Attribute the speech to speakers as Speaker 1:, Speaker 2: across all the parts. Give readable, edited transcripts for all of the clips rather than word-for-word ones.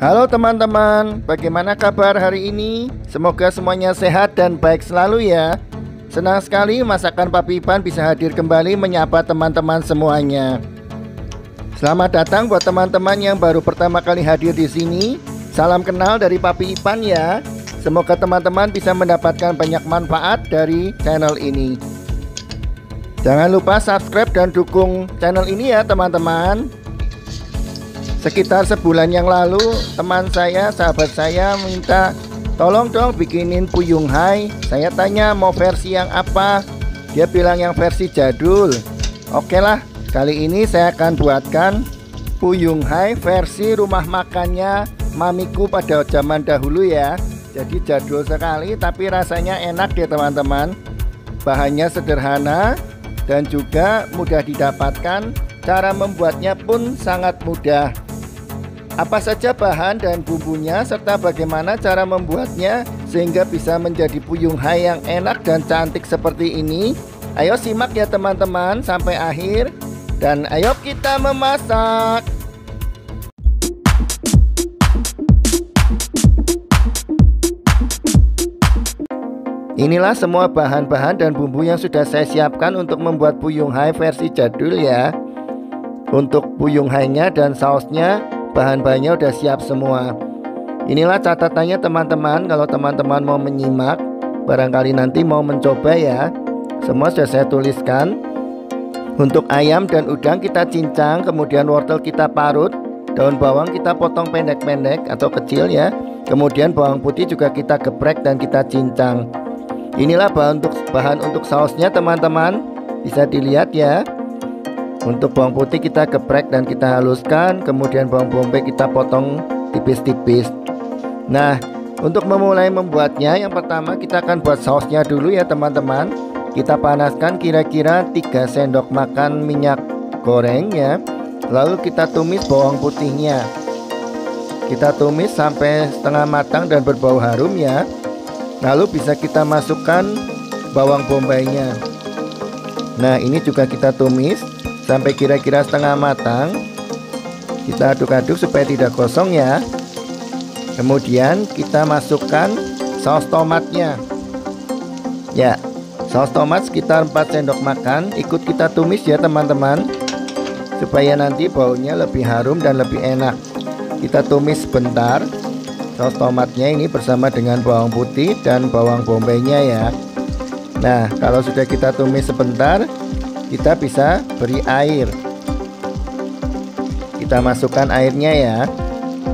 Speaker 1: Halo teman-teman, bagaimana kabar hari ini? Semoga semuanya sehat dan baik selalu ya. Senang sekali masakan Papi Ipan bisa hadir kembali menyapa teman-teman semuanya. Selamat datang buat teman-teman yang baru pertama kali hadir di sini. Salam kenal dari Papi Ipan ya. Semoga teman-teman bisa mendapatkan banyak manfaat dari channel ini. Jangan lupa subscribe dan dukung channel ini ya teman-teman. Sekitar sebulan yang lalu, teman saya, sahabat saya minta tolong dong bikinin Puyung Hai. Saya tanya mau versi yang apa. Dia bilang yang versi jadul. Oke lah, kali ini saya akan buatkan Puyung Hai versi rumah makannya mamiku pada zaman dahulu ya. Jadi jadul sekali tapi rasanya enak deh teman-teman. Bahannya sederhana dan juga mudah didapatkan. Cara membuatnya pun sangat mudah. Apa saja bahan dan bumbunya serta bagaimana cara membuatnya sehingga bisa menjadi Puyung Hai yang enak dan cantik seperti ini. Ayo simak ya teman-teman sampai akhir dan ayo kita memasak. Inilah semua bahan-bahan dan bumbu yang sudah saya siapkan untuk membuat Puyung Hai versi jadul ya. Untuk Puyung Hai-nya dan sausnya, bahan-bahannya udah siap semua. Inilah catatannya teman-teman. Kalau teman-teman mau menyimak, barangkali nanti mau mencoba ya. Semua sudah saya tuliskan. Untuk ayam dan udang kita cincang, kemudian wortel kita parut, daun bawang kita potong pendek-pendek atau kecil ya. Kemudian bawang putih juga kita geprek dan kita cincang. Inilah bahan untuk sausnya teman-teman. Bisa dilihat ya. Untuk bawang putih kita geprek dan kita haluskan. Kemudian bawang bombay kita potong tipis-tipis. Nah, untuk memulai membuatnya, yang pertama kita akan buat sausnya dulu ya teman-teman. Kita panaskan kira-kira 3 sendok makan minyak goreng ya. Lalu kita tumis bawang putihnya. Kita tumis sampai setengah matang dan berbau harum ya. Lalu bisa kita masukkan bawang bombaynya. Nah, ini juga kita tumis sampai kira-kira setengah matang. Kita aduk-aduk supaya tidak gosong ya. Kemudian kita masukkan saus tomatnya. Ya, saus tomat sekitar 4 sendok makan. Ikut kita tumis ya teman-teman, supaya nanti baunya lebih harum dan lebih enak. Kita tumis sebentar saus tomatnya ini bersama dengan bawang putih dan bawang bombaynya ya. Nah, kalau sudah kita tumis sebentar, kita bisa beri air. Kita masukkan airnya ya,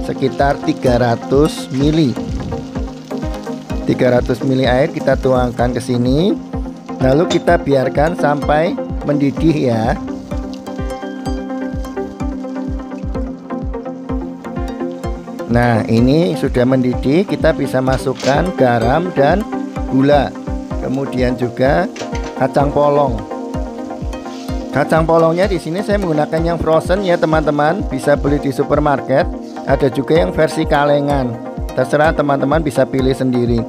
Speaker 1: sekitar 300 ml. 300 ml air kita tuangkan ke sini. Lalu kita biarkan sampai mendidih ya. Nah, ini sudah mendidih, kita bisa masukkan garam dan gula. Kemudian juga kacang polong. Kacang polongnya di sini saya menggunakan yang frozen ya teman-teman. Bisa beli di supermarket. Ada juga yang versi kalengan. Terserah teman-teman bisa pilih sendiri.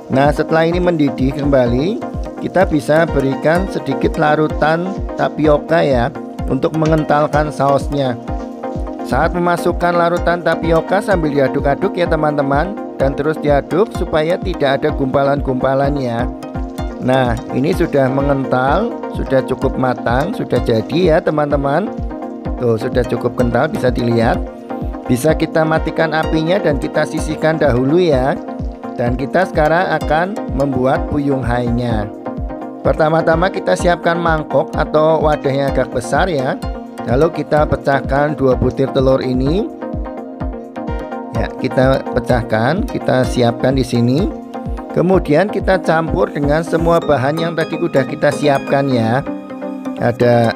Speaker 1: Nah, setelah ini mendidih kembali, kita bisa berikan sedikit larutan tapioka ya untuk mengentalkan sausnya. Saat memasukkan larutan tapioka sambil diaduk-aduk ya teman-teman, dan terus diaduk supaya tidak ada gumpalan-gumpalannya. Nah, ini sudah mengental, sudah cukup matang, sudah jadi ya teman-teman. Tuh, sudah cukup kental, bisa dilihat. Bisa kita matikan apinya dan kita sisihkan dahulu ya. Dan kita sekarang akan membuat Puyung Hai-nya. Pertama-tama kita siapkan mangkok atau wadah yang agak besar ya. Lalu kita pecahkan 2 butir telur ini. Ya, kita pecahkan, kita siapkan di sini. Kemudian kita campur dengan semua bahan yang tadi sudah kita siapkan ya. Ada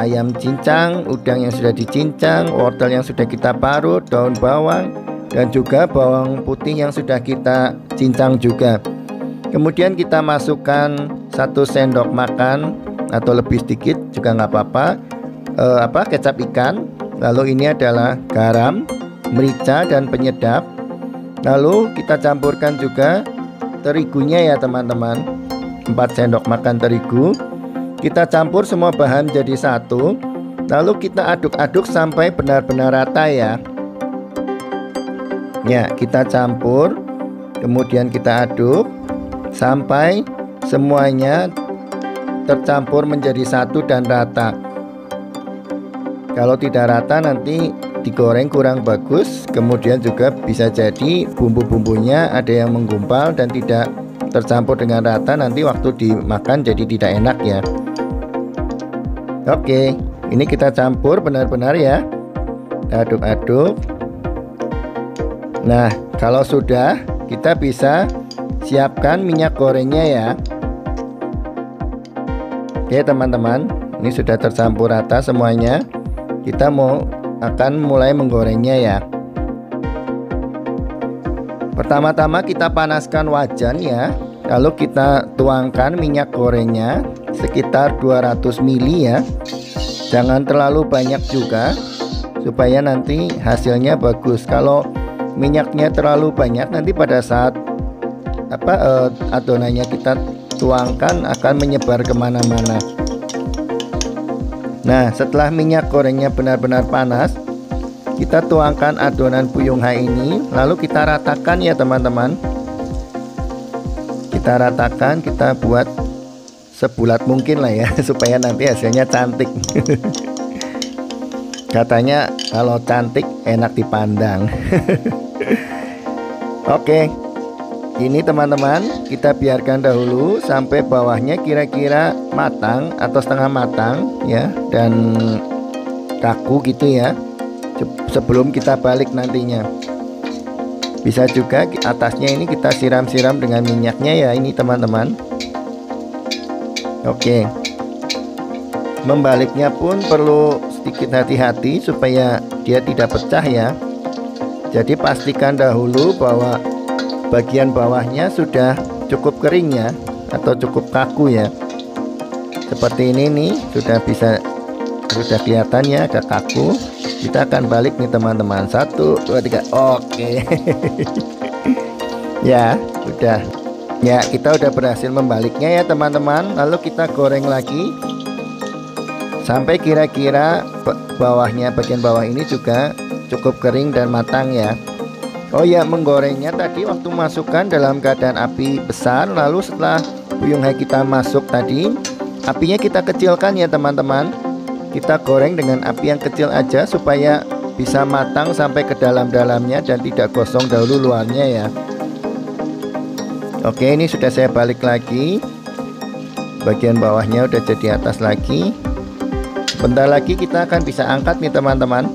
Speaker 1: ayam cincang, udang yang sudah dicincang, wortel yang sudah kita parut, daun bawang, dan juga bawang putih yang sudah kita cincang juga. Kemudian kita masukkan 1 sendok makan atau lebih sedikit juga nggak apa-apa. Kecap ikan. Lalu ini adalah garam, merica dan penyedap. Lalu kita campurkan juga terigunya ya teman-teman. 4 sendok makan terigu. Kita campur semua bahan jadi satu. Lalu kita aduk-aduk sampai benar-benar rata ya. Ya, kita campur, kemudian kita aduk sampai semuanya tercampur menjadi satu dan rata. Kalau tidak rata nanti digoreng kurang bagus, kemudian juga bisa jadi bumbu-bumbunya ada yang menggumpal dan tidak tercampur dengan rata, nanti waktu dimakan jadi tidak enak ya. Oke, ini kita campur benar-benar ya, aduk-aduk. Nah, kalau sudah, kita bisa siapkan minyak gorengnya ya. Oke teman-teman, ini sudah tercampur rata semuanya. Kita akan mulai menggorengnya ya. Pertama-tama kita panaskan wajan ya. Lalu kita tuangkan minyak gorengnya sekitar 200 ml ya. Jangan terlalu banyak juga supaya nanti hasilnya bagus. Kalau minyaknya terlalu banyak, nanti pada saat adonannya kita tuangkan akan menyebar kemana-mana. Nah, setelah minyak gorengnya benar-benar panas, kita tuangkan adonan Buyung Hai ini, lalu kita ratakan ya teman-teman. Kita ratakan, kita buat sebulat mungkin lah ya, supaya nanti hasilnya cantik. Katanya kalau cantik enak dipandang. Oke, ini teman-teman kita biarkan dahulu sampai bawahnya kira-kira matang atau setengah matang ya, dan kaku gitu ya, sebelum kita balik nantinya. Bisa juga atasnya ini kita siram-siram dengan minyaknya ya ini teman-teman. Oke, membaliknya pun perlu sedikit hati-hati supaya dia tidak pecah ya. Jadi pastikan dahulu bahwa bagian bawahnya sudah cukup kering ya, atau cukup kaku ya. Seperti ini nih, sudah kelihatan ya agak kaku. Kita akan balik nih teman-teman. 1, 2, 3. Oke. Ya, udah. Ya, kita udah berhasil membaliknya ya teman-teman. Lalu kita goreng lagi sampai kira-kira bawahnya, bagian bawah ini juga cukup kering dan matang ya. Oh ya, menggorengnya tadi waktu masukkan dalam keadaan api besar, lalu setelah Buyung Hai kita masuk tadi, apinya kita kecilkan ya teman-teman. Kita goreng dengan api yang kecil aja supaya bisa matang sampai ke dalam-dalamnya dan tidak gosong dahulu luarnya ya. Oke, ini sudah saya balik lagi. Bagian bawahnya udah jadi atas lagi. Bentar lagi kita akan bisa angkat nih teman-teman.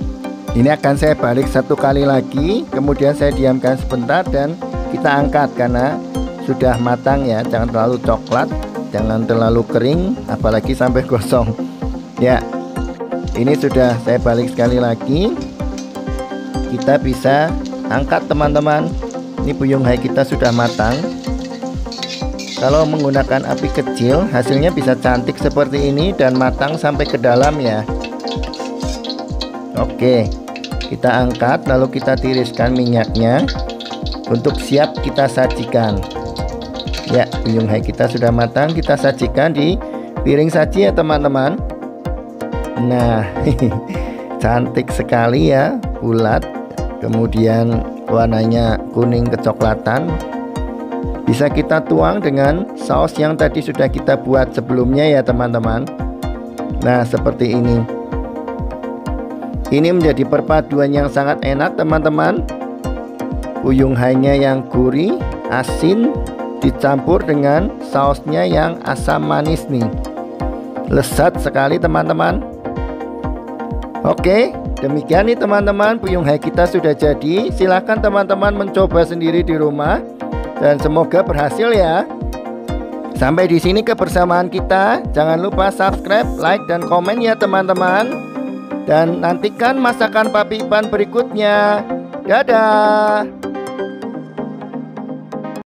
Speaker 1: Ini akan saya balik 1 kali lagi, kemudian saya diamkan sebentar dan kita angkat karena sudah matang ya. Jangan terlalu coklat, jangan terlalu kering, apalagi sampai gosong. Ya, ini sudah saya balik sekali lagi. Kita bisa angkat teman-teman. Ini Buyung Hai kita sudah matang. Kalau menggunakan api kecil, hasilnya bisa cantik seperti ini dan matang sampai ke dalam ya. Oke, kita angkat lalu kita tiriskan minyaknya untuk siap kita sajikan. Ya, Buyung Hai kita sudah matang, kita sajikan di piring saji ya teman-teman. Nah, cantik sekali ya, bulat, kemudian warnanya kuning kecoklatan. Bisa kita tuang dengan saus yang tadi sudah kita buat sebelumnya ya teman-teman. Nah, seperti ini. Ini menjadi perpaduan yang sangat enak teman-teman. Buyung Hai-nya yang gurih, asin, dicampur dengan sausnya yang asam manis nih. Lezat sekali teman-teman. Oke, demikian nih teman-teman, Buyung Hai kita sudah jadi. Silahkan teman-teman mencoba sendiri di rumah dan semoga berhasil ya. Sampai di sini kebersamaan kita. Jangan lupa subscribe, like, dan komen ya teman-teman. Dan nantikan masakan Papi Ipan berikutnya. Dadah.